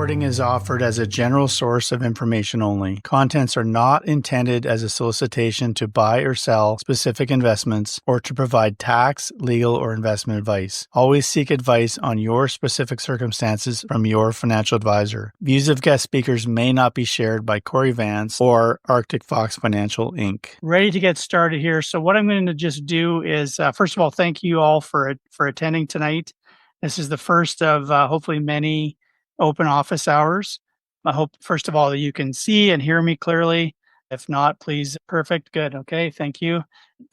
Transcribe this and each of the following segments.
recording is offered as a general source of information only. Contents are not intended as a solicitation to buy or sell specific investments or to provide tax, legal, or investment advice. Always seek advice on your specific circumstances from your financial advisor. Views of guest speakers may not be shared by Cory Vance or Arctic Fox Financial, Inc. Ready to get started here. So what I'm going to just do is, first of all, thank you all for attending tonight. This is the first of hopefully many open office hours. I hope, first of all, that you can see and hear me clearly. If not, please, perfect, good, okay, thank you.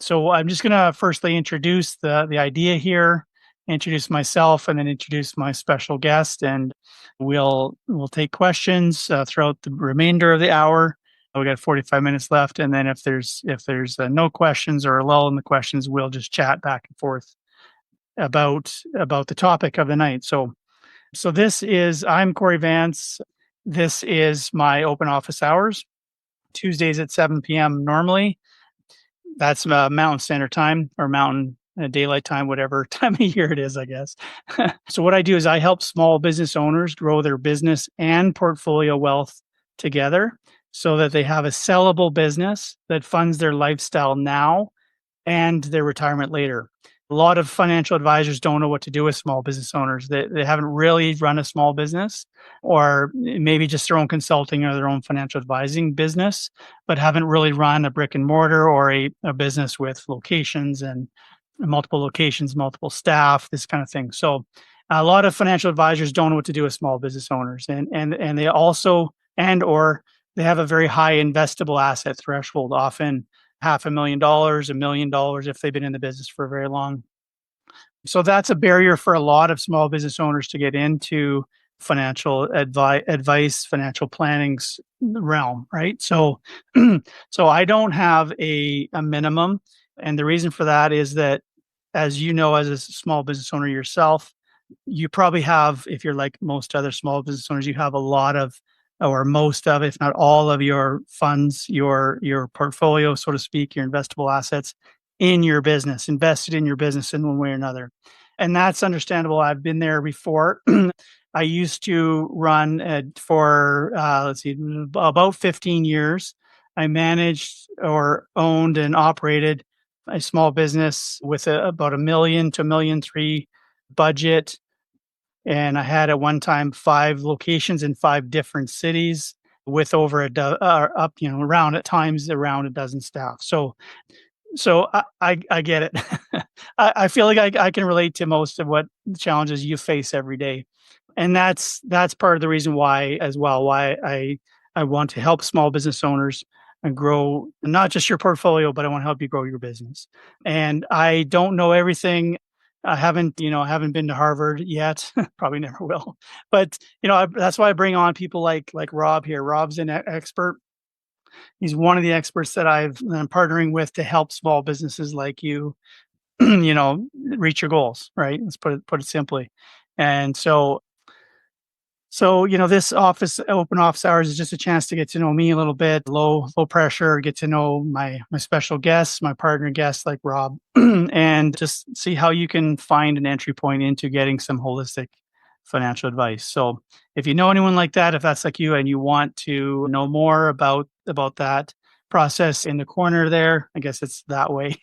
So I'm just going to firstly introduce the idea here, introduce myself, and then introduce my special guest, and we'll take questions throughout the remainder of the hour. We got 45 minutes left, and then if there's no questions or a lull in the questions, we'll just chat back and forth about the topic of the night. So I'm Cory Vance. This is my open office hours, Tuesdays at 7 p.m. normally. That's Mountain Standard Time or Mountain Daylight Time, whatever time of year it is, I guess. So what I do is I help small business owners grow their business and portfolio wealth together so that they have a sellable business that funds their lifestyle now and their retirement later. A lot of financial advisors don't know what to do with small business owners. They haven't really run a small business, or maybe just their own consulting or their own financial advising business, but haven't really run a brick and mortar or a business with locations and multiple locations, multiple staff, this kind of thing. So a lot of financial advisors don't know what to do with small business owners. And they also, or they have a very high investable asset threshold, often $500,000, $1 million if they've been in the business for very long. So that's a barrier for a lot of small business owners to get into financial advice, financial planning's realm, right? So I don't have a minimum. And the reason for that is that, as you know, as a small business owner yourself, you probably have, if you're like most other small business owners, you have a lot of, or most of, if not all of your funds, your portfolio, so to speak, your investable assets in your business, invested in your business in one way or another. And that's understandable. I've been there before. I used to run for, about 15 years. I managed or owned and operated a small business with about $1 million to $1.3 million budget. And I had at one time 5 locations in 5 different cities with over around at times around a dozen staff. So I get it. I feel like I can relate to most of what challenges you face every day. And that's part of the reason why I want to help small business owners and grow not just your portfolio, but I want to help you grow your business. And I don't know everything. I haven't been to Harvard yet. Probably never will. But that's why I bring on people like Rob here. Rob's an expert. He's one of the experts that I'm partnering with to help small businesses like you, reach your goals. Right? Let's put it simply. And so this open office hours is just a chance to get to know me a little bit, low pressure, get to know my special guests, my partner guests like Rob, and just see how you can find an entry point into getting some holistic financial advice. So if you know anyone like that, if that's like you and you want to know more about that process, in the corner there, I guess it's that way.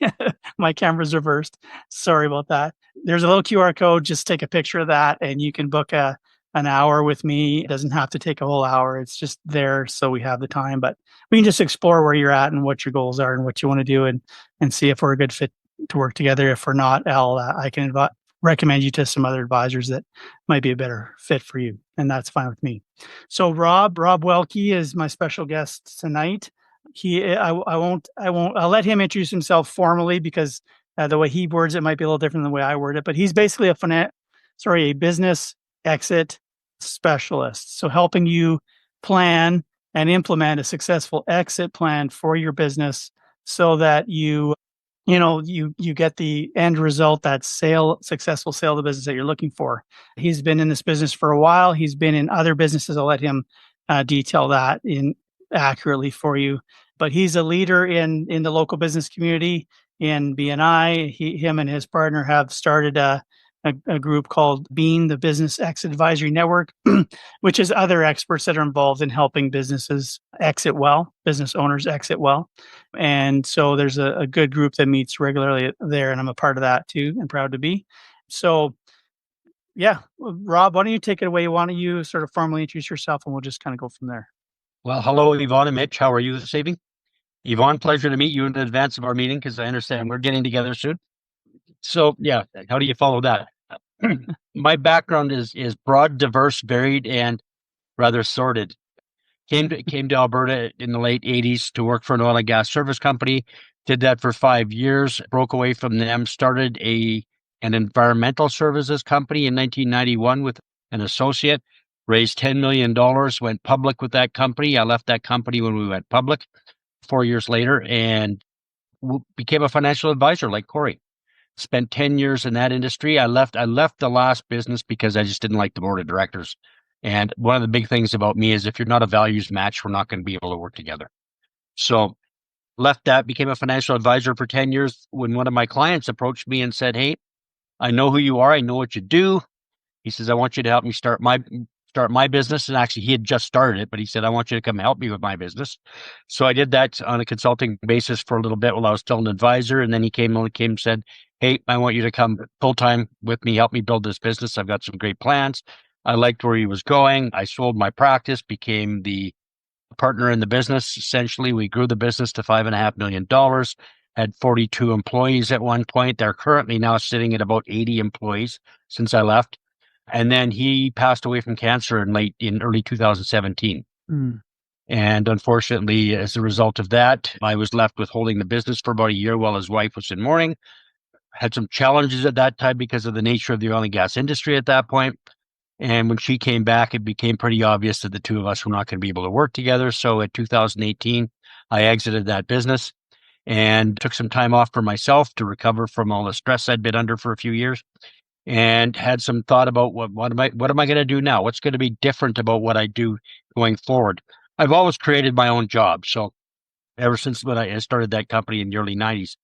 My camera's reversed. Sorry about that. There's a little QR code. Just take a picture of that and you can book an hour with me. It doesn't have to take a whole hour. It's just there so we have the time, but we can just explore where you're at and what your goals are and what you want to do and see if we're a good fit to work together. If we're not, I can recommend you to some other advisors that might be a better fit for you, and that's fine with me. So Rob Welke is my special guest tonight. I'll let him introduce himself formally because the way he words it might be a little different than the way I word it, but he's basically a business exit specialist. So helping you plan and implement a successful exit plan for your business so that you get the end result, that successful sale of the business that you're looking for. He's been in this business for a while. He's been in other businesses. I'll let him detail that accurately for you. But he's a leader in the local business community in BNI. Him and his partner have started a a group called Bean, the Business Exit Advisory Network, which is other experts that are involved in helping businesses exit well, business owners exit well. And so there's a good group that meets regularly there, and I'm a part of that too, and proud to be. So yeah, Rob, why don't you take it away? Why don't you sort of formally introduce yourself, and we'll just kind of go from there. Well, hello, Yvonne and Mitch. How are you this evening? Yvonne, pleasure to meet you in advance of our meeting because I understand we're getting together soon. So, yeah, how do you follow that? My background is broad, diverse, varied, and rather sorted. Came to Alberta in the late 80s to work for an oil and gas service company. Did that for 5 years, broke away from them, started an environmental services company in 1991 with an associate, raised $10 million, went public with that company. I left that company when we went public 4 years later and became a financial advisor like Cory. Spent 10 years in that industry. I left the last business because I just didn't like the board of directors. And one of the big things about me is if you're not a values match, we're not going to be able to work together. So left that, became a financial advisor for 10 years when one of my clients approached me and said, "Hey, I know who you are. I know what you do." He says, "I want you to help me start my business." And actually, he had just started it, but he said, "I want you to come help me with my business." So I did that on a consulting basis for a little bit while I was still an advisor. And then he came and said, "Hey, I want you to come full time with me, help me build this business. I've got some great plans." I liked where he was going. I sold my practice, became the partner in the business. Essentially, we grew the business to $5.5 million, had 42 employees at one point. They're currently now sitting at about 80 employees since I left. And then he passed away from cancer in early 2017. Mm. And unfortunately, as a result of that, I was left with holding the business for about a year while his wife was in mourning. Had some challenges at that time because of the nature of the oil and gas industry at that point. And when she came back, it became pretty obvious that the two of us were not going to be able to work together. So in 2018, I exited that business and took some time off for myself to recover from all the stress I'd been under for a few years, and had some thought about what am I going to do now? What's going to be different about what I do going forward? I've always created my own job. So ever since when I started that company in the early 90s.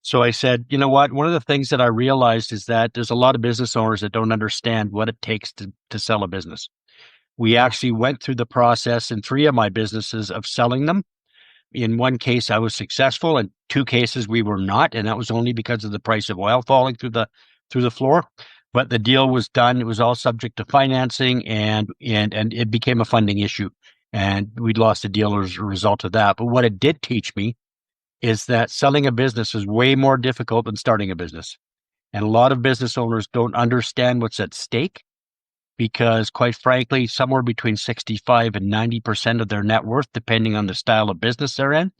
So I said, you know what? One of the things that I realized is that there's a lot of business owners that don't understand what it takes to sell a business. We actually went through the process in three of my businesses of selling them. In one case, I was successful. In two cases, we were not, and that was only because of the price of oil falling through the floor. But the deal was done. It was all subject to financing, and it became a funding issue, and we'd lost the deal as a result of that. But what it did teach me is that selling a business is way more difficult than starting a business. And a lot of business owners don't understand what's at stake because, quite frankly, somewhere between 65 and 90% of their net worth, depending on the style of business they're in,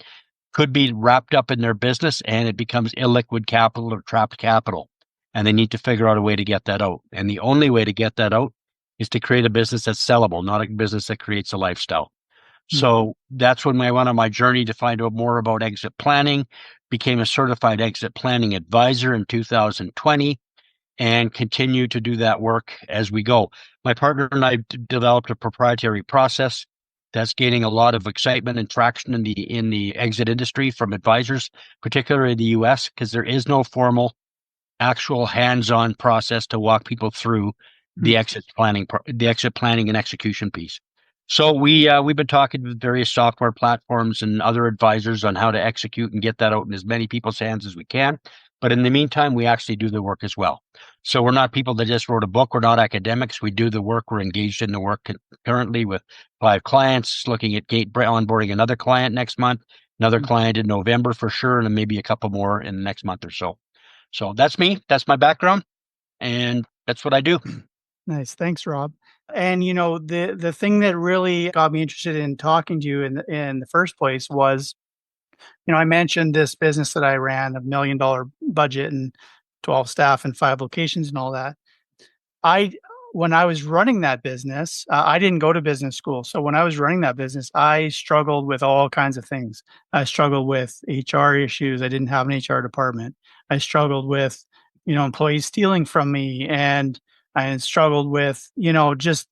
could be wrapped up in their business, and it becomes illiquid capital or trapped capital. And they need to figure out a way to get that out. And the only way to get that out is to create a business that's sellable, not a business that creates a lifestyle. So that's when I went on my journey to find out more about exit planning, became a certified exit planning advisor in 2020, and continue to do that work as we go. My partner and I developed a proprietary process that's gaining a lot of excitement and traction in the exit industry from advisors, particularly in the US, because there is no formal, actual hands-on process to walk people through the exit planning and execution piece. So we've been talking with various software platforms and other advisors on how to execute and get that out in as many people's hands as we can. But in the meantime, we actually do the work as well. So we're not people that just wrote a book. We're not academics. We do the work. We're engaged in the work currently with 5 clients, looking at onboarding another client next month, another client in November for sure, and then maybe a couple more in the next month or so. So that's me. That's my background. And that's what I do. Nice. Thanks, Rob. And the thing that really got me interested in talking to you in the first place was, I mentioned this business that I ran, $1 million budget and 12 staff and 5 locations and all that. When I was running that business, I didn't go to business school. So when I was running that business, I struggled with all kinds of things. I struggled with HR issues. I didn't have an HR department. I struggled with, employees stealing from me, and I struggled with, just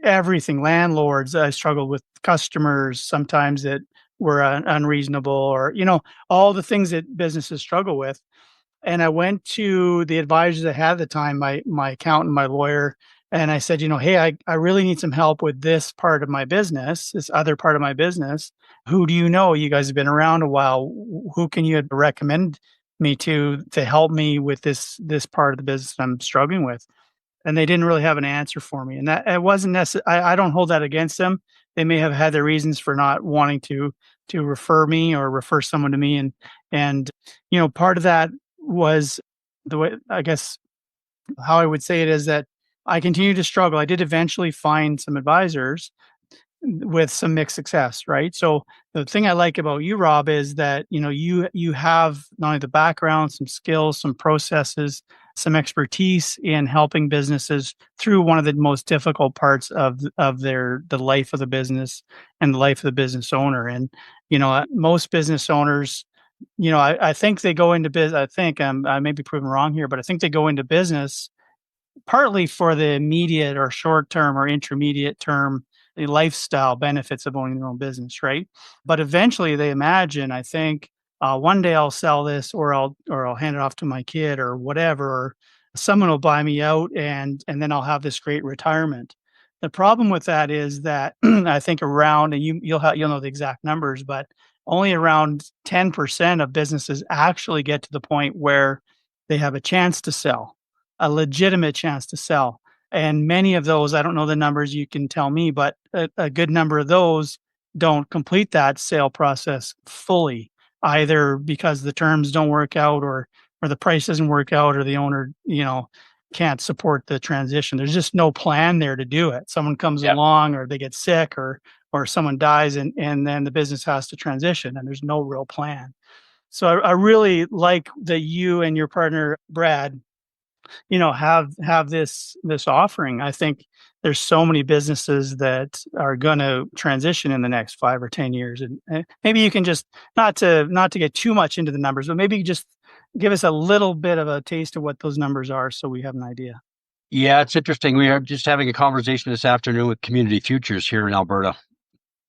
everything, landlords. I struggled with customers sometimes that were unreasonable, or, all the things that businesses struggle with. And I went to the advisors I had at the time, my accountant, my lawyer, and I said, hey, I really need some help with this part of my business, this other part of my business. Who do you know? You guys have been around a while. Who can you recommend me to help me with this part of the business I'm struggling with? And they didn't really have an answer for me. And that it wasn't necessary. I don't hold that against them. They may have had their reasons for not wanting to refer me or refer someone to me. And part of that was the way, I guess, how I would say it is that I continued to struggle. I did eventually find some advisors with some mixed success, right? So the thing I like about you, Rob, is that you have not only the background, some skills, some processes, some expertise in helping businesses through one of the most difficult parts of the life of the business and the life of the business owner. And most business owners, I think they go into business. I think I may be proven wrong here, but I think they go into business partly for the immediate or short term or intermediate term the lifestyle benefits of owning their own business, right? But eventually they imagine, I think, one day I'll sell this or I'll hand it off to my kid or whatever, or someone will buy me out and then I'll have this great retirement. The problem with that is that I think around, and you'll know the exact numbers, but only around 10% of businesses actually get to the point where they have a chance to sell, a legitimate chance to sell. And many of those, I don't know the numbers, you can tell me, but a good number of those don't complete that sale process fully, either because the terms don't work out or the price doesn't work out or the owner, can't support the transition. There's just no plan there to do it. Someone comes Yep. along or they get sick or someone dies and then the business has to transition and there's no real plan. So I really like that you and your partner, Brad, have this offering. I think there's so many businesses that are going to transition in the next 5 or 10 years, and maybe you can just not to get too much into the numbers, but maybe just give us a little bit of a taste of what those numbers are, so we have an idea. Yeah, it's interesting. We are just having a conversation this afternoon with Community Futures here in Alberta.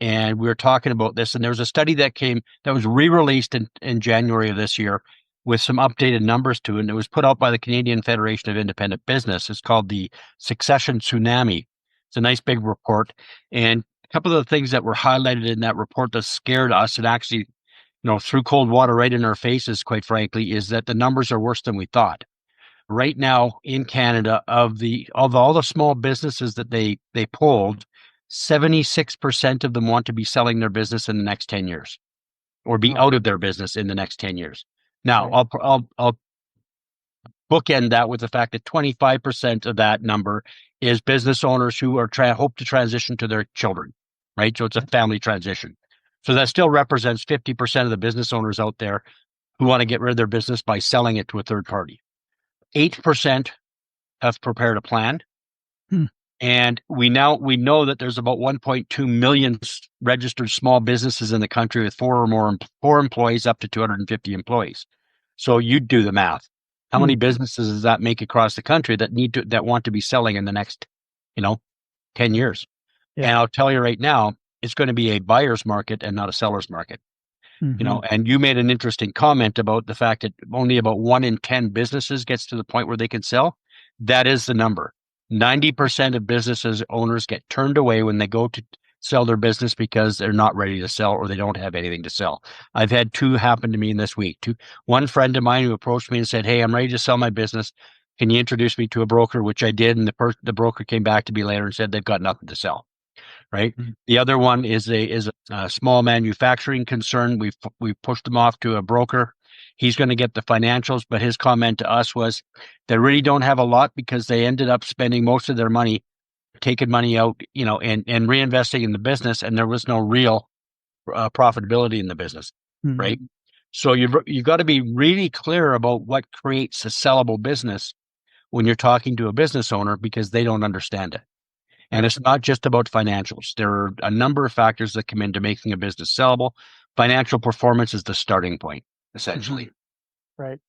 And we were talking about this, and there was a study that was re-released in January of this year with some updated numbers to it, and it was put out by the Canadian Federation of Independent Business. It's called the Succession Tsunami. It's a nice big report, and a couple of the things that were highlighted in that report that scared us and actually, threw cold water right in our faces, quite frankly, is that the numbers are worse than we thought. Right now in Canada, of all the small businesses that they polled, 76% of them want to be selling their business in the next 10 years or be Oh, out of their business in the next 10 years. Now, right. I'll bookend that with the fact that 25% of that number is business owners who are hope to transition to their children, right? So it's a family transition. So that still represents 50% of the business owners out there who want to get rid of their business by selling it to a third party. 8% have prepared a plan. Hmm. And we know that there's about 1.2 million registered small businesses in the country with four employees up to 250 employees. So you do the math. How Hmm. many businesses does that make across the country that want to be selling in the next, 10 years? Yeah. And I'll tell you right now, it's going to be a buyer's market and not a seller's market. Hmm. And you made an interesting comment about the fact that only about 1 in 10 businesses gets to the point where they can sell. That is the number. 90% of businesses owners get turned away when they go to sell their business because they're not ready to sell or they don't have anything to sell. I've had two happen to me in this week. One friend of mine who approached me and said, "Hey, I'm ready to sell my business. Can you introduce me to a broker?" Which I did, and the broker came back to me later and said they've got nothing to sell. Right. Hmm. The other one is a small manufacturing concern. We've pushed them off to a broker. He's going to get the financials, but his comment to us was they really don't have a lot because they ended up spending most of their money taking money out, and reinvesting in the business, and there was no real profitability in the business, Hmm. right? So you've got to be really clear about what creates a sellable business when you're talking to a business owner because they don't understand it. And Right. it's not just about financials. There are a number of factors that come into making a business sellable. Financial performance is the starting point, Hmm. essentially. Right.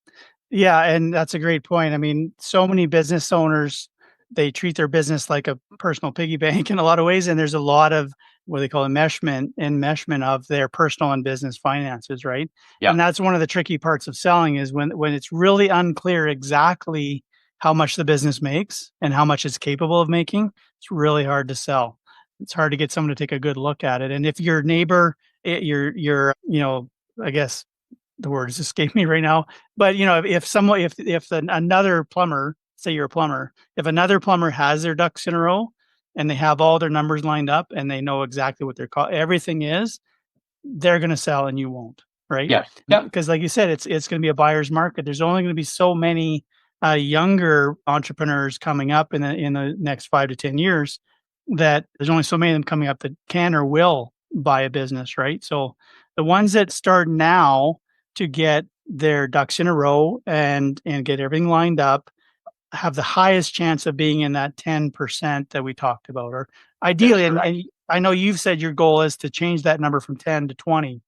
Yeah, and that's a great point. I mean, so many business owners, they treat their business like a personal piggy bank in a lot of ways, and there's a lot of what they call enmeshment of their personal and business finances, right? Yeah. And that's one of the tricky parts of selling is when it's really unclear exactly how much the business makes and how much it's capable of making, it's really hard to sell. It's hard to get someone to take a good look at it. And if your neighbor, your, I guess the words escape me right now, but another plumber, say you're a plumber, if another plumber has their ducks in a row and they have all their numbers lined up and they know exactly what everything is, they're going to sell and you won't, right? Yeah. Yeah. Because like you said, it's going to be a buyer's market. There's only going to be so many younger entrepreneurs coming up in the next 5 to 10 years, that there's only so many of them coming up that can or will buy a business, right? So the ones that start now to get their ducks in a row and get everything lined up have the highest chance of being in that 10% that we talked about, or ideally. And I know you've said your goal is to change that number from 10 to 20.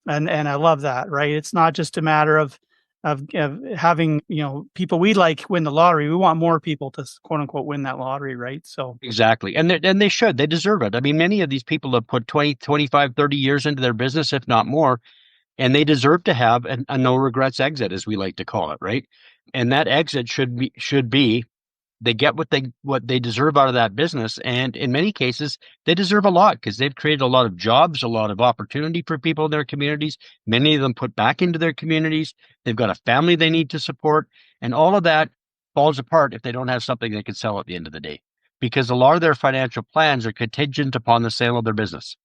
And I love that, right? It's not just a matter of having, people we like win the lottery. We want more people to quote unquote win that lottery, right? So Exactly. And they should. They deserve it. I mean, many of these people have put 20, 25, 30 years into their business, if not more, and they deserve to have a no regrets exit, as we like to call it, right? And that exit should be they get what they deserve out of that business, and in many cases they deserve a lot because they've created a lot of jobs, a lot of opportunity for people in their communities. Many of them put back into their communities. They've got a family they need to support, and all of that falls apart if they don't have something they can sell at the end of the day, because a lot of their financial plans are contingent upon the sale of their business,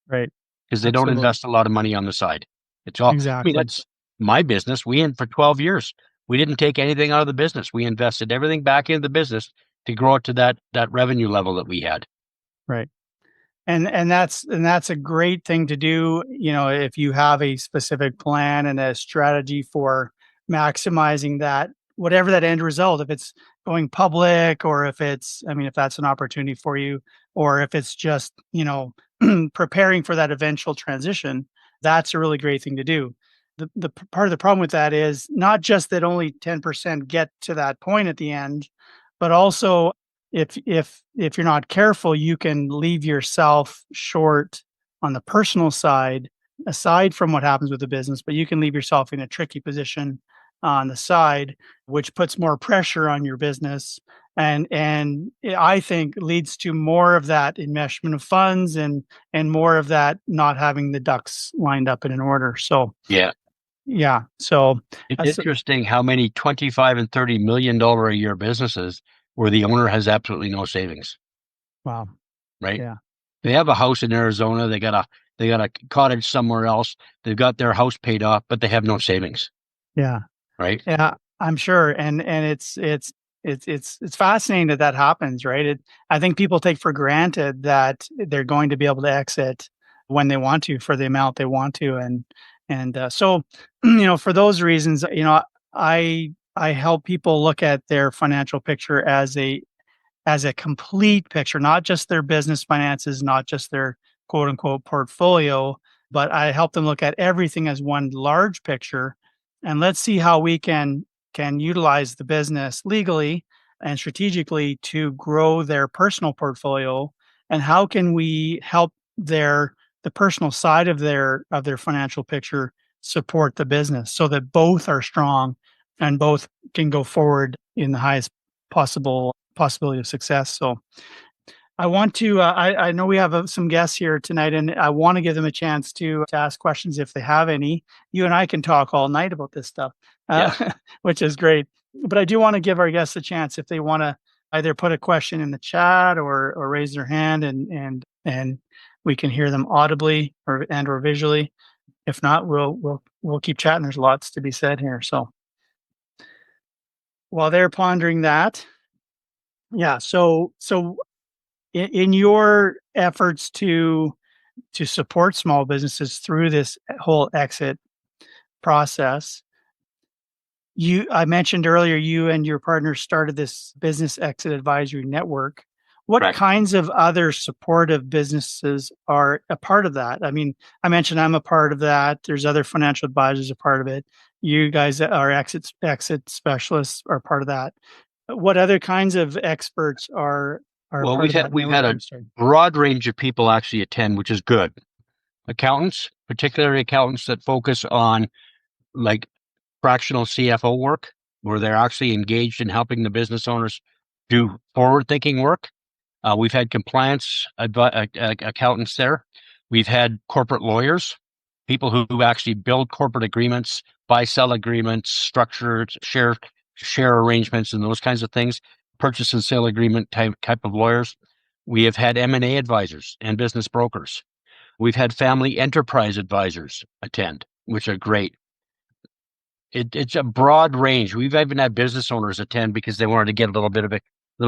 right, because they don't absolutely, invest a lot of money on the side. It's all, I mean, exactly, that's my business. We in for 12 years. We didn't take anything out of the business. We invested everything back into the business to grow it to that revenue level that we had. right. And that's a great thing to do, if you have a specific plan and a strategy for maximizing that, whatever that end result, if it's going public, or if it's, I mean, if that's an opportunity for you, or if it's just, preparing for that eventual transition, that's a really great thing to do. The part of the problem with that is not just that only 10% get to that point at the end, but also if you're not careful, you can leave yourself short on the personal side, aside from what happens with the business, but you can leave yourself in a tricky position on the side, which puts more pressure on your business, and I think leads to more of that enmeshment of funds, and more of that not having the ducks lined up in an order. So Yeah. yeah, so It's that's interesting how many 25 and $30 million a year businesses where the owner has absolutely no savings, wow, right? yeah, They have a house in Arizona. They got a cottage somewhere else. They've got their house paid off, but they have no savings, yeah. right? Yeah, I'm sure, and it's fascinating that happens, right? I think people take for granted that they're going to be able to exit when they want to for the amount they want to, so for those reasons, I help people look at their financial picture as a complete picture, not just their business finances, not just their quote unquote portfolio, but I help them look at everything as one large picture. And let's see how we can utilize the business legally and strategically to grow their personal portfolio. And how can we help the personal side of their financial picture support the business so that both are strong and both can go forward in the highest possible possibility of success. So I want to. I know we have some guests here tonight, and I want to give them a chance to ask questions if they have any. You and I can talk all night about this stuff, Yeah. which is great. But I do want to give our guests a chance if they want to either put a question in the chat or raise their hand, and we can hear them audibly or visually. If not, we'll keep chatting. There's lots to be said here. So while they're pondering that, yeah. So in your efforts to support small businesses through this whole exit process, I mentioned earlier you and your partner started this business exit advisory network. What Correct. kinds of other supportive businesses are a part of that? I mean, I mentioned I'm a part of that. There's other financial advisors a part of it. You guys that are exit specialists are part of that. What other kinds of experts are are Well, part of that we've had a networking story. broad range of people actually attend, which is good. Accountants, particularly accountants that focus on like fractional CFO work, where they're actually engaged in helping the business owners do forward-thinking work. We've had compliance accountants there. We've had corporate lawyers, people who actually build corporate agreements, buy-sell agreements, structured share arrangements, and those kinds of things. Purchase and sale agreement type of lawyers. We have had M&A advisors and business brokers. We've had family enterprise advisors attend, which are great. It's a broad range. We've even had business owners attend because they wanted to get a little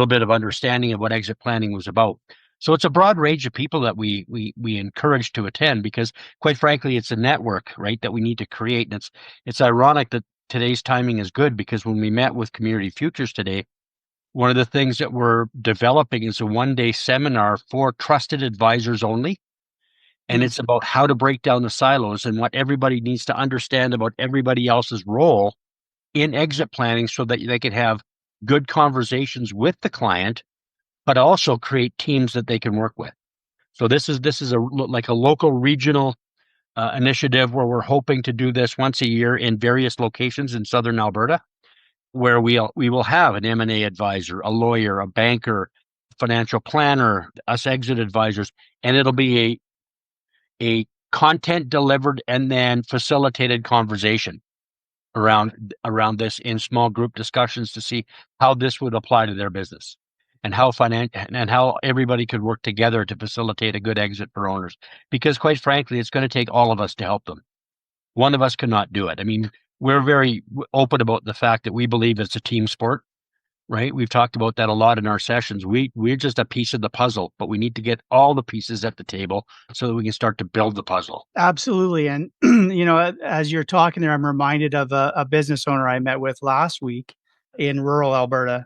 bit of understanding of what exit planning was about. So it's a broad range of people that we encourage to attend because, quite frankly, it's a network, right, that we need to create. And it's ironic that today's timing is good because when we met with Community Futures today, one of the things that we're developing is a one-day seminar for trusted advisors only. And it's about how to break down the silos and what everybody needs to understand about everybody else's role in exit planning so that they can have good conversations with the client, but also create teams that they can work with. So this is like a local regional initiative where we're hoping to do this once a year in various locations in southern Alberta, where we will have an M&A advisor, a lawyer, a banker, financial planner, us exit advisors, and it'll be a content delivered and then facilitated conversation around this in small group discussions to see how this would apply to their business and how everybody could work together to facilitate a good exit for owners. Because quite frankly, it's going to take all of us to help them. One of us cannot do it. I mean, we're very open about the fact that we believe it's a team sport. Right? We've talked about that a lot in our sessions. We're just a piece of the puzzle, but we need to get all the pieces at the table so that we can start to build the puzzle. Absolutely. And, you know, as you're talking there, I'm reminded of a business owner I met with last week in rural Alberta.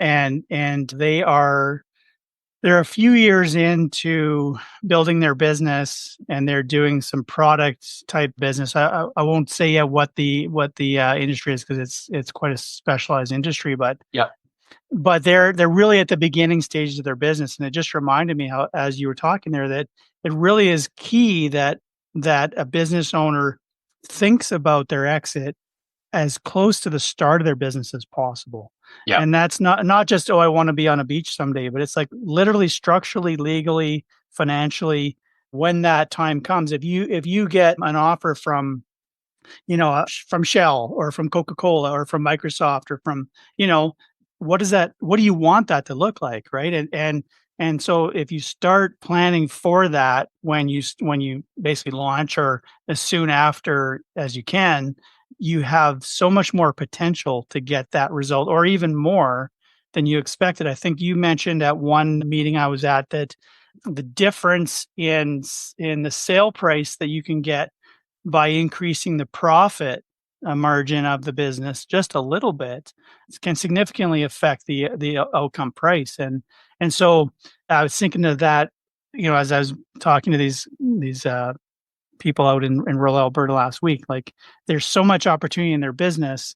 And they're a few years into building their business and they're doing some product type business. I won't say yet what the industry is because it's quite a specialized industry, but yeah. But they're really at the beginning stages of their business, and it just reminded me how, as you were talking there, that it really is key that a business owner thinks about their exit as close to the start of their business as possible. Yeah. And that's not just, oh, I want to be on a beach someday, but it's like literally structurally, legally, financially, when that time comes. If you get an offer from from Shell or from Coca-Cola or from Microsoft or from, what do you want that to look like? Right. And so if you start planning for that when you basically launch or as soon after as you can, you have so much more potential to get that result or even more than you expected. I think you mentioned at one meeting I was at that the difference in the sale price that you can get by increasing the profit margin of the business just a little bit can significantly affect the outcome price. And so I was thinking of that, as I was talking to these people out in rural Alberta last week. Like, there's so much opportunity in their business,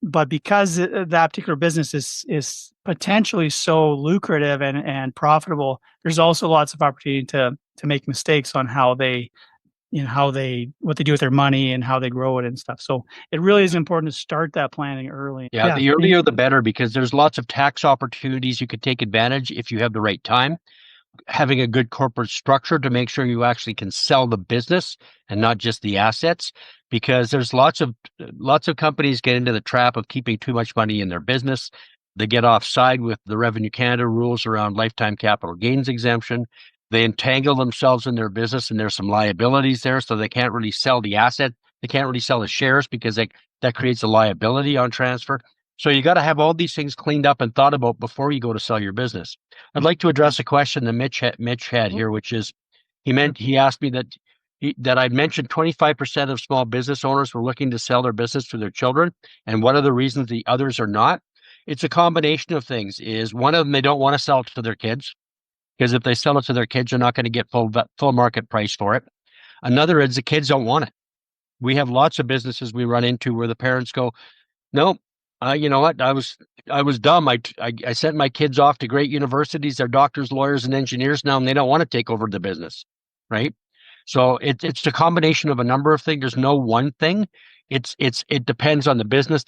but because that particular business is potentially so lucrative and profitable, there's also lots of opportunity to make mistakes on how they what they do with their money and how they grow it and stuff. So it really is important to start that planning early. Yeah, the earlier the better, because there's lots of tax opportunities you could take advantage if you have the right time. Having a good corporate structure to make sure you actually can sell the business and not just the assets, because there's lots of companies get into the trap of keeping too much money in their business. They get offside with the Revenue Canada rules around lifetime capital gains exemption. They entangle themselves in their business and there's some liabilities there, so they can't really sell the asset. They can't really sell the shares because that creates a liability on transfer. So you got to have all these things cleaned up and thought about before you go to sell your business. I'd like to address a question that Mitch had here, which is he asked me that I'd mentioned 25% of small business owners were looking to sell their business to their children, and what are the reasons the others are not? It's a combination of things. Is one of them, they don't want to sell it to their kids, because if they sell it to their kids, they're not going to get full market price for it. Another is the kids don't want it. We have lots of businesses we run into where the parents go, no, You know what? I was dumb. I sent my kids off to great universities. They're doctors, lawyers, and engineers now, and they don't want to take over the business, right? So it's a combination of a number of things. There's no one thing. It depends on the business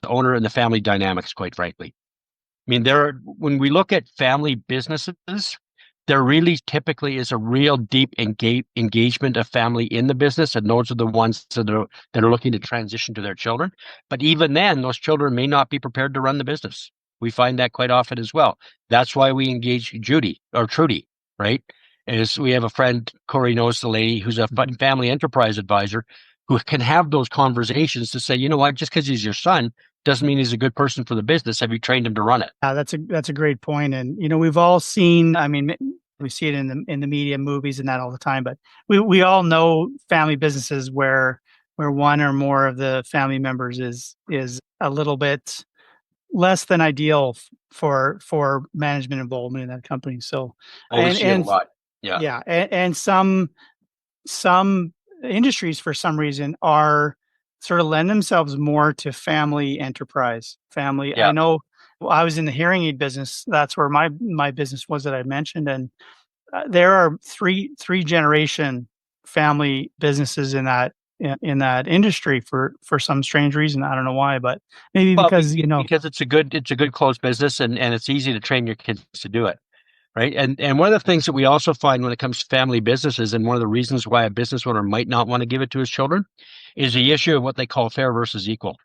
owner, and the family dynamics, quite frankly. I mean, when we look at family businesses, there really typically is a real deep engagement of family in the business, and those are the ones that are looking to transition to their children. But even then, those children may not be prepared to run the business. We find that quite often as well. That's why we engage Judy or Trudy, right? Is we have a friend, Cory knows the lady, who's a family enterprise advisor, who can have those conversations to say, you know what, just because he's your son doesn't mean he's a good person for the business. Have you trained him to run it? That's a great point. And we've all seen. I mean, we see it in the media, movies, and that all the time. But we all know family businesses where one or more of the family members is a little bit less than ideal for management involvement in that company. So, We see it a lot. Yeah. Yeah, and some industries for some reason are sort of lend themselves more to family enterprise. Family. Yeah. I know I was in the hearing aid business. That's where my business was that I mentioned, and there are three generation family businesses in that industry for some strange reason. I don't know why, but maybe because because it's a good closed business, and it's easy to train your kids to do it. Right. And one of the things that we also find when it comes to family businesses, and one of the reasons why a business owner might not want to give it to his children, is the issue of what they call fair versus equal.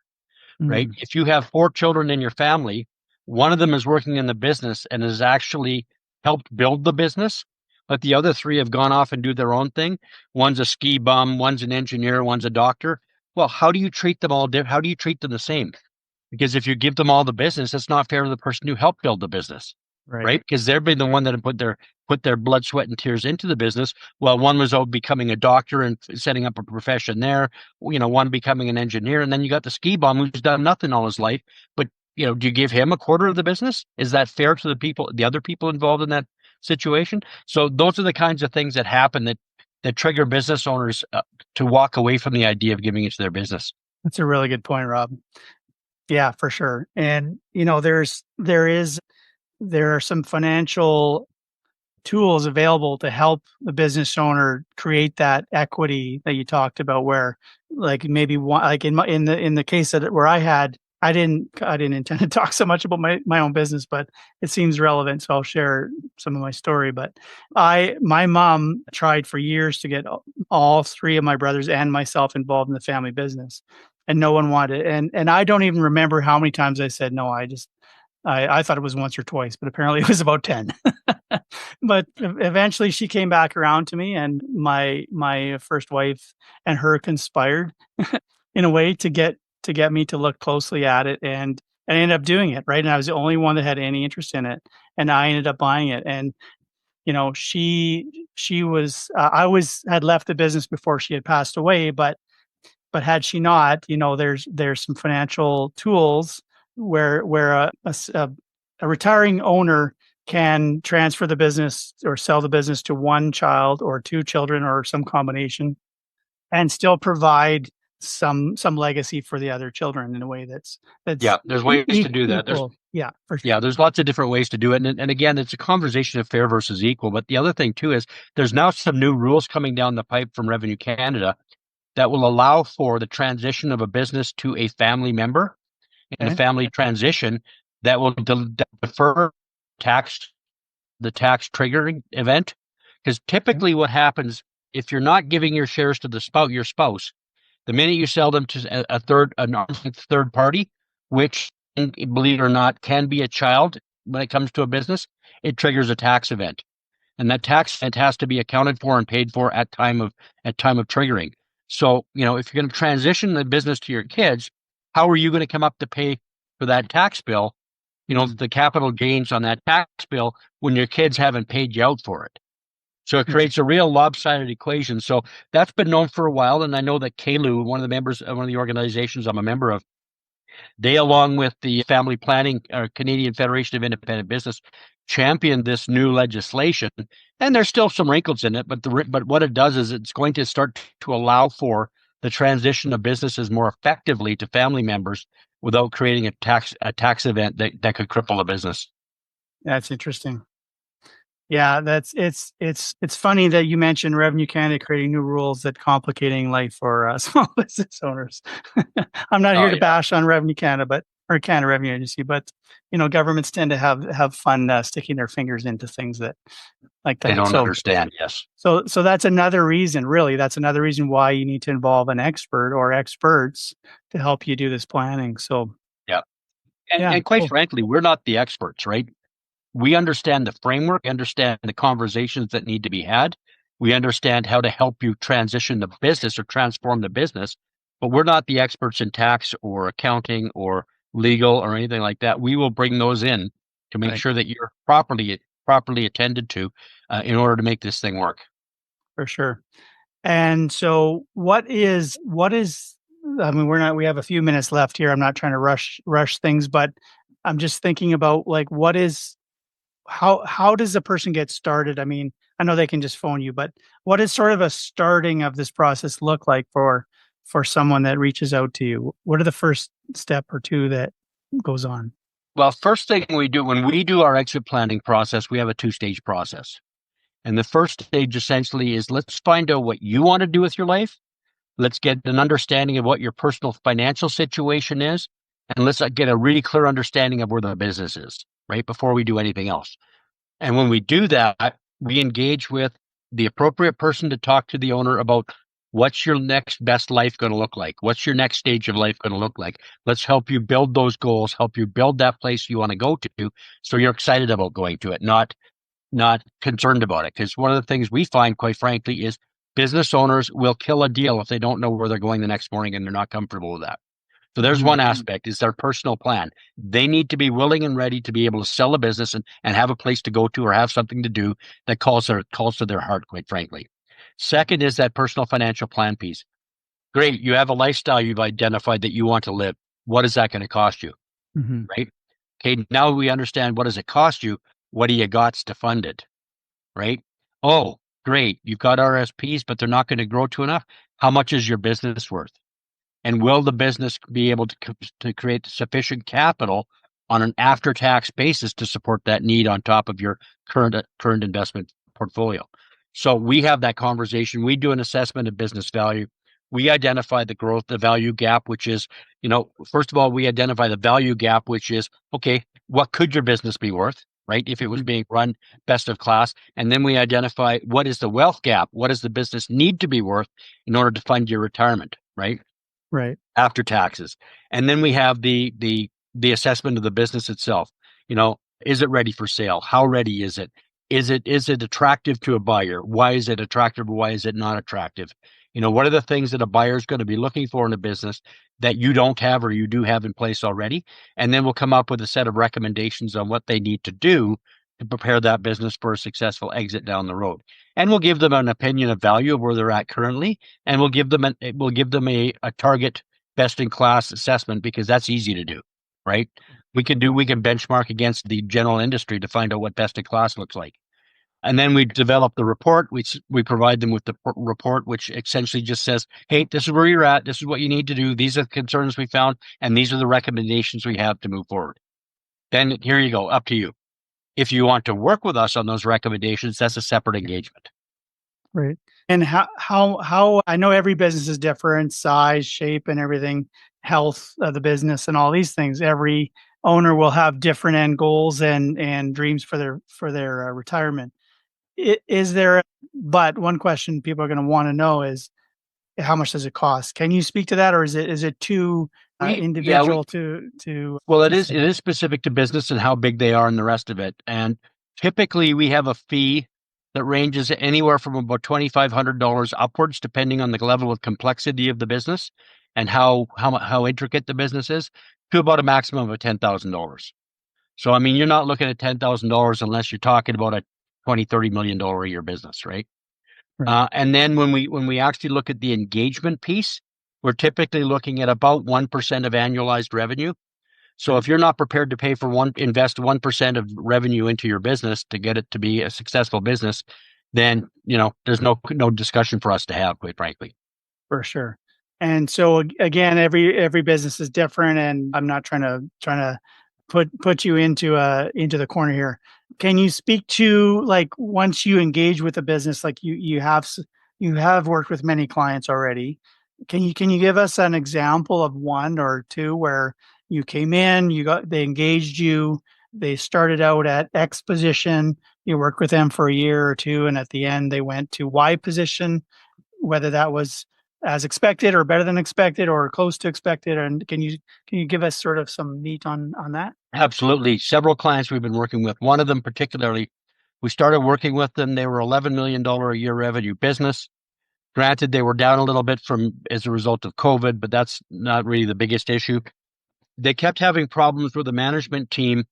Right. If you have 4 children in your family, one of them is working in the business and has actually helped build the business, but the other 3 have gone off and do their own thing. One's a ski bum, one's an engineer, one's a doctor. Well, how do you treat them all? How do you treat them the same? Because if you give them all the business, it's not fair to the person who helped build the business. Right. Because they've been the one that put their blood, sweat, and tears into the business. While one was becoming a doctor and setting up a profession there, one becoming an engineer, and then you got the ski bum who's done nothing all his life. But do you give him a quarter of the business? Is that fair to the other people involved in that situation? So those are the kinds of things that happen that trigger business owners to walk away from the idea of giving it to their business. That's a really good point, Rob. Yeah, for sure. And there are some financial tools available to help the business owner create that equity that you talked about, where like maybe one, like in the case where I didn't intend to talk so much about my own business, but it seems relevant, so I'll share some of my story. But my mom tried for years to get all 3 of my brothers and myself involved in the family business, and no one wanted it. And I don't even remember how many times I said no. I thought it was once or twice, but apparently it was about 10. But eventually she came back around to me, and my first wife and her conspired in a way to get me to look closely at it, and I ended up doing it, right? And I was the only one that had any interest in it, and I ended up buying it. And she was had left the business before she had passed away, but had she not, there's some financial tools where a retiring owner can transfer the business or sell the business to one child or 2 children or some combination, and still provide some legacy for the other children in a way that's yeah. There's ways to do that. There's lots of different ways to do it, and again, it's a conversation of fair versus equal. But the other thing too is there's now some new rules coming down the pipe from Revenue Canada that will allow for the transition of a business to a family member in a family transition that will defer the tax triggering event. Because typically what happens if you're not giving your shares to your spouse, the minute you sell them to a third party, which, believe it or not, can be a child when it comes to a business, it triggers a tax event. And that tax event has to be accounted for and paid for at time of triggering. So, if you're going to transition the business to your kids, how are you going to come up to pay for that tax bill, the capital gains on that tax bill when your kids haven't paid you out for it? So it creates a real lopsided equation. So that's been known for a while. And I know that KLU, one of the organizations I'm a member of, they, along with the Family Planning Canadian Federation of Independent Business, championed this new legislation. And there's still some wrinkles in it, but what it does is it's going to start to allow for the transition of businesses more effectively to family members without creating a tax event that could cripple the business. That's interesting. Yeah, it's funny that you mentioned Revenue Canada creating new rules that complicating life for small business owners. I'm not Oh here to yeah, bash on Revenue Canada, or Canada Revenue Agency, but governments tend to have fun sticking their fingers into things that like they that. don't So understand. Yes, so that's another reason, really. That's another reason why you need to involve an expert or experts to help you do this planning. So yeah, yeah, and quite cool. frankly, we're not the experts, right? We understand the framework, understand the conversations that need to be had. We understand how to help you transition the business or transform the business, but we're not the experts in tax or accounting or legal or anything like that. We will bring those in to make Right, sure that you're properly attended to in order to make this thing work. for sure. And so what is I mean, we have a few minutes left here. I'm not trying to rush things, but I'm just thinking about like how does a person get started? I mean, I know they can just phone you, but what is sort of a starting of this process look like for someone that reaches out to you? What are the first step or two that goes on? Well, first thing we do when we do our exit planning process, we have a two-stage process. And the first stage essentially is let's find out what you want to do with your life. Let's get an understanding of what your personal financial situation is. And let's get a really clear understanding of where the business is, right? Before we do anything else. And when we do that, we engage with the appropriate person to talk to the owner about what's your next best life going to look like? What's your next stage of life going to look like? Let's help you build those goals, help you build that place you want to go to. So you're excited about going to it, not concerned about it. Because one of the things we find, quite frankly, is business owners will kill a deal if they don't know where they're going the next morning and they're not comfortable with that. So there's Mhm. one aspect is their personal plan. They need to be willing and ready to be able to sell a business and have a place to go to or have something to do that calls to their heart, quite frankly. Second is that personal financial plan piece. Great. You have a lifestyle you've identified that you want to live. What is that going to cost you? Mhm. Right. Okay. Now we understand what does it cost you? What do you got to fund it? Right. Oh, great. You've got RSPs, but they're not going to grow to enough. How much is your business worth? And will the business be able to create sufficient capital on an after-tax basis to support that need on top of your current investment portfolio? So we have that conversation. We do an assessment of business value. We identify the value gap, which is, first of all, we identify the value gap, which is, okay, what could your business be worth, right? If it was Mhm. being run best of class. And then we identify what is the wealth gap? What does the business need to be worth in order to fund your retirement, right? Right. After taxes. And then we have the assessment of the business itself. Is it ready for sale? How ready is it? Is it attractive to a buyer? Why is it attractive? Why is it not attractive? What are the things that a buyer is going to be looking for in a business that you don't have or you do have in place already? And then we'll come up with a set of recommendations on what they need to do to prepare that business for a successful exit down the road. And we'll give them an opinion of value of where they're at currently, and we'll give them a target best in class assessment because that's easy to do, right? We can benchmark against the general industry to find out what best in class looks like. And then we develop the report. We provide them with the report, which essentially just says, hey, this is where you're at. This is what you need to do. These are the concerns we found, and these are the recommendations we have to move forward. Then here you go, up to you. If you want to work with us on those recommendations, that's a separate engagement. Right. And how I know every business is different, size, shape, and everything, health of the business, and all these things. Every owner will have different end goals and dreams for their retirement. Is there? But one question people are going to want to know is how much does it cost? Can you speak to that, or is it too We yeah, we individual to Well, it to is say? it is specific to business and how big they are and the rest of it. And typically, we have a fee that ranges anywhere from about $2,500 upwards, depending on the level of complexity of the business and how intricate the business is, to about a maximum of $10,000. So, I mean, you're not looking at $10,000 unless you're talking about a 20-30 million a year business, right? Right. And then when we actually look at the engagement piece, we're typically looking at about 1% of annualized revenue. So if you're not prepared to invest 1% of revenue into your business to get it to be a successful business, then there's no discussion for us to have, quite frankly. For sure. And so again, every business is different, and I'm not trying to put you into the corner here. Can you speak to, like, once you engage with a business, like you have worked with many clients already. Can you give us an example of one or two where you came in, they engaged you, they started out at X position, you worked with them for a year or two, and at the end they went to Y position, whether that was as expected or better than expected or close to expected? And can you give us sort of some meat on that? Absolutely. Several clients we've been working with. One of them particularly, we started working with them. They were $11 million a year revenue business. Granted, they were down a little bit as a result of COVID, but that's not really the biggest issue. They kept having problems where the management team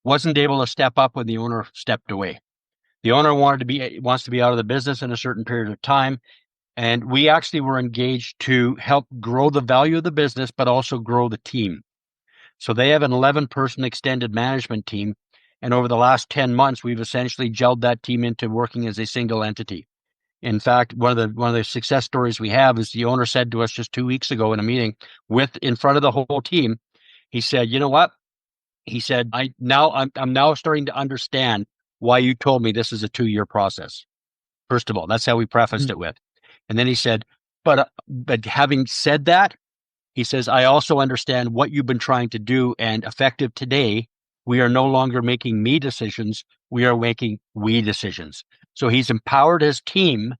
wasn't able to step up when the owner stepped away. The owner wants to be out of the business in a certain period of time. And we actually were engaged to help grow the value of the business, but also grow the team. So they have an 11-person extended management team. And over the last 10 months, we've essentially gelled that team into working as a single entity. In fact, one of the success stories we have is the owner said to us just 2 weeks ago in a meeting in front of the whole team, he said, "You know what?" He said, I'm now starting to understand why you told me this is a 2-year process. First of all, that's how we prefaced it with. And then he said, but having said that, he says, I also understand what you've been trying to do, and effective today, we are no longer making me decisions. We are making we decisions. So he's empowered his team,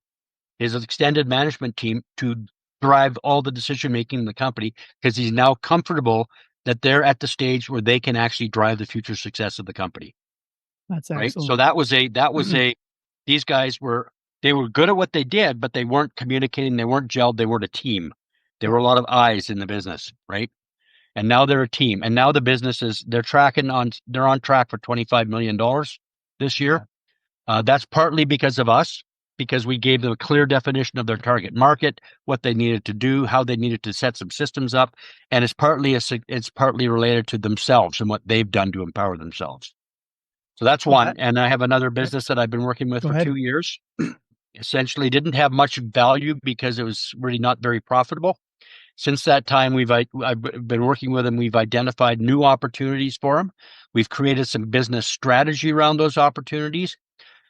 his extended management team, to drive all the decision making in the company, because he's now comfortable that they're at the stage where they can actually drive the future success of the company. That's Right. So excellent. these guys they were good at what they did, but they weren't communicating. They weren't gelled. They weren't a team. There were a lot of eyes in the business. Right. And now they're a team. And now the business they're on track for $25 million this year. That's partly because of us, because we gave them a clear definition of their target market, what they needed to do, how they needed to set some systems up. And it's partly related to themselves and what they've done to empower themselves. So that's Well, one. And I have another business that I've been working with go for ahead. 2 years. Essentially didn't have much value because it was really not very profitable. Since that time, I've been working with him. We've identified new opportunities for him. We've created some business strategy around those opportunities.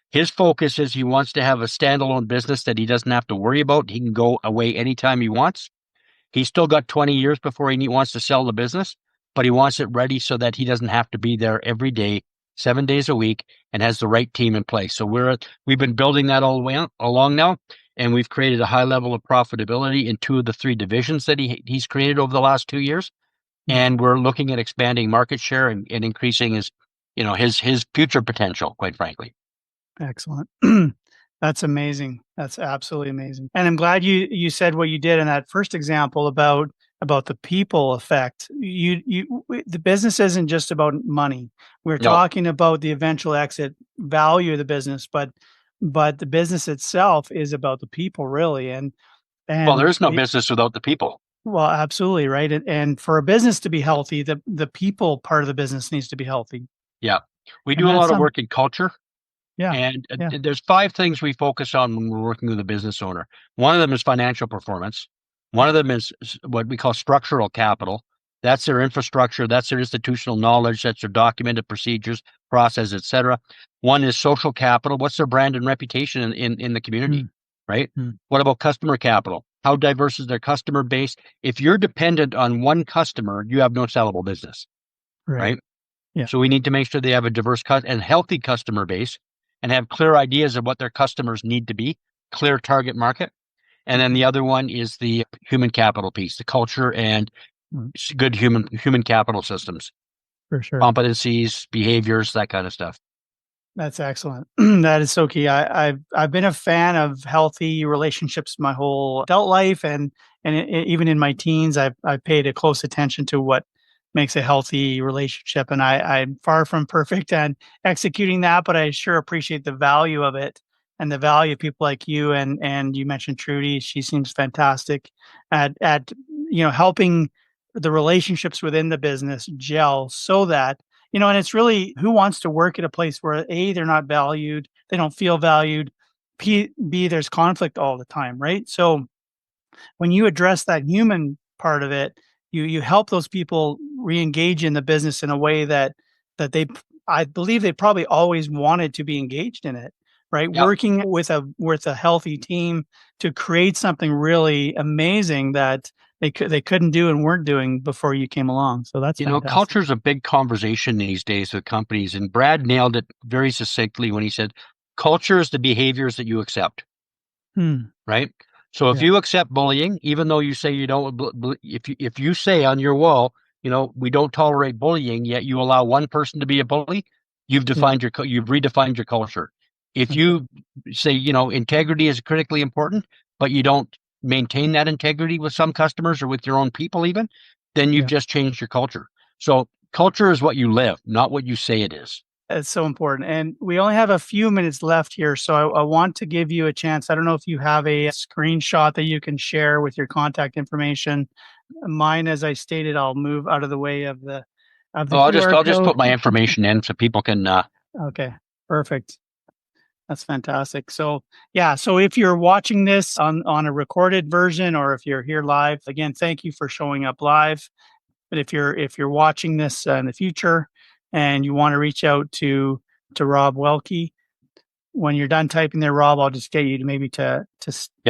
His focus is he wants to have a standalone business that he doesn't have to worry about. He can go away anytime he wants. He's still got 20 years before he wants to sell the business, but he wants it ready so that he doesn't have to be there every day, 7 days a week, and has the right team in place. So we've been building that all the way along now, and we've created a high level of profitability in 2 of the 3 divisions that he's created over the last 2 years. And we're looking at expanding market share and increasing his future potential, quite frankly. Excellent. That's amazing. That's absolutely amazing. And I'm glad you said what you did in that first example about the people effect. The business isn't just about money. We're No, talking about the eventual exit value of the business, but the business itself is about the people, really. well, there And is no business without the people. well, absolutely, right. And for a business to be healthy, the people part of the business needs to be healthy. Yeah. We And do a that's lot of work in culture. yeah, And yeah. there's 5 things we focus on when we're working with a business owner. One of them is financial performance. One of them is what we call structural capital. That's their infrastructure. That's their institutional knowledge. That's their documented procedures, process, etc. One is social capital. What's their brand and reputation in the community, Mm, right? mm, What about customer capital? How diverse is their customer base? If you're dependent on one customer, you have no sellable business, right. right? Yeah. So we need to make sure they have a diverse and healthy customer base and have clear ideas of what their customers need to be, clear target market. And then Mhm. the other one is the human capital piece, the culture and Mm, good human capital systems, for sure. competencies, behaviors, that kind of stuff. That's excellent. That is so key. I've been a fan of healthy relationships my whole adult life, and even in my teens, I've paid a close attention to what makes a healthy relationship. And I'm far from perfect at executing that, but I sure appreciate the value of it and the value of people like you. And you mentioned Trudy; she seems fantastic at helping the relationships within the business gel so that and it's really, who wants to work at a place where A, they're not valued, they don't feel valued, B, there's conflict all the time, right? So when you address that human part of it, you help those people re-engage in the business in a way that they, I believe they probably always wanted to be engaged in it, right? Yep. Working with a healthy team to create something really amazing that they couldn't do and weren't doing before you came along. So that's fantastic. Culture is a big conversation these days with companies, and Brad nailed it very succinctly when he said, culture is the behaviors that you accept. Right? So if you accept bullying, even though you say you don't, if you say on your wall, we don't tolerate bullying, yet you allow one person to be a bully, you've redefined your culture. If you say, integrity is critically important, but you don't maintain that integrity with some customers or with your own people even, then you've just changed your culture. So culture is what you live, not what you say it is. It's so important. And we only have a few minutes left here. So I want to give you a chance. I don't know if you have a screenshot that you can share with your contact information. Mine, as I stated, I'll move out of the way of the I'll just put my information in so people can Okay, perfect. That's fantastic. So so if you're watching this on a recorded version, or if you're here live, again, thank you for showing up live. But if you're watching this in the future and you want to reach out to Rob Welke, when you're done typing there, Rob, I'll just get you to maybe to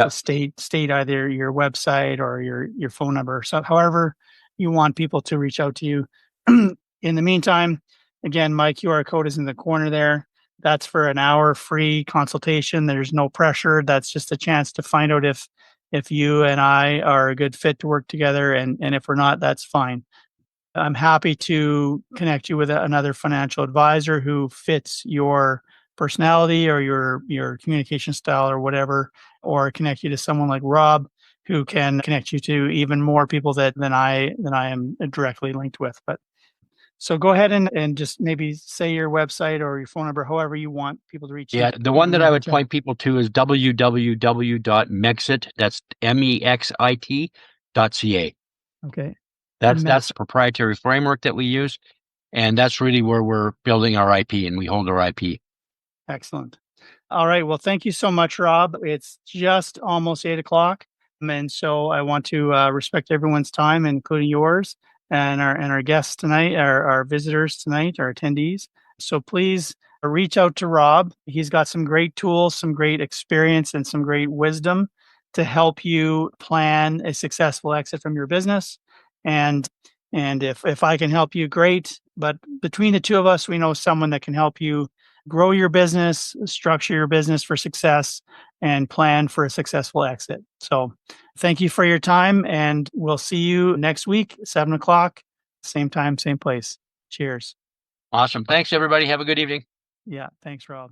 state either your website or your phone number. So however you want people to reach out to you. In the meantime, again, my QR code is in the corner there. That's for an hour free consultation. There's no pressure. That's just a chance to find out if you and I are a good fit to work together. And if we're not, that's fine. I'm happy to connect you with another financial advisor who fits your personality or your communication style or whatever, or connect you to someone like Rob who can connect you to even more people than I am directly linked with. But so go ahead and just maybe say your website or your phone number, however you want people to reach you. Yeah, the one that I would point people to is www.mexit. That's MEXIT.ca. Okay. That's the proprietary framework that we use, and that's really where we're building our IP, and we hold our IP. Excellent. All right. Well, thank you so much, Rob. It's just almost 8:00, and so I want to respect everyone's time, including yours and our guests tonight, our visitors tonight, our attendees. So please reach out to Rob. He's got some great tools, some great experience, and some great wisdom to help you plan a successful exit from your business. And if I can help you, great. But between the two of us, we know someone that can help you grow your business, structure your business for success, and plan for a successful exit. So thank you for your time, and we'll see you next week, 7:00, same time, same place. Cheers. Awesome. Thanks, everybody. Have a good evening. Yeah. Thanks, Rob.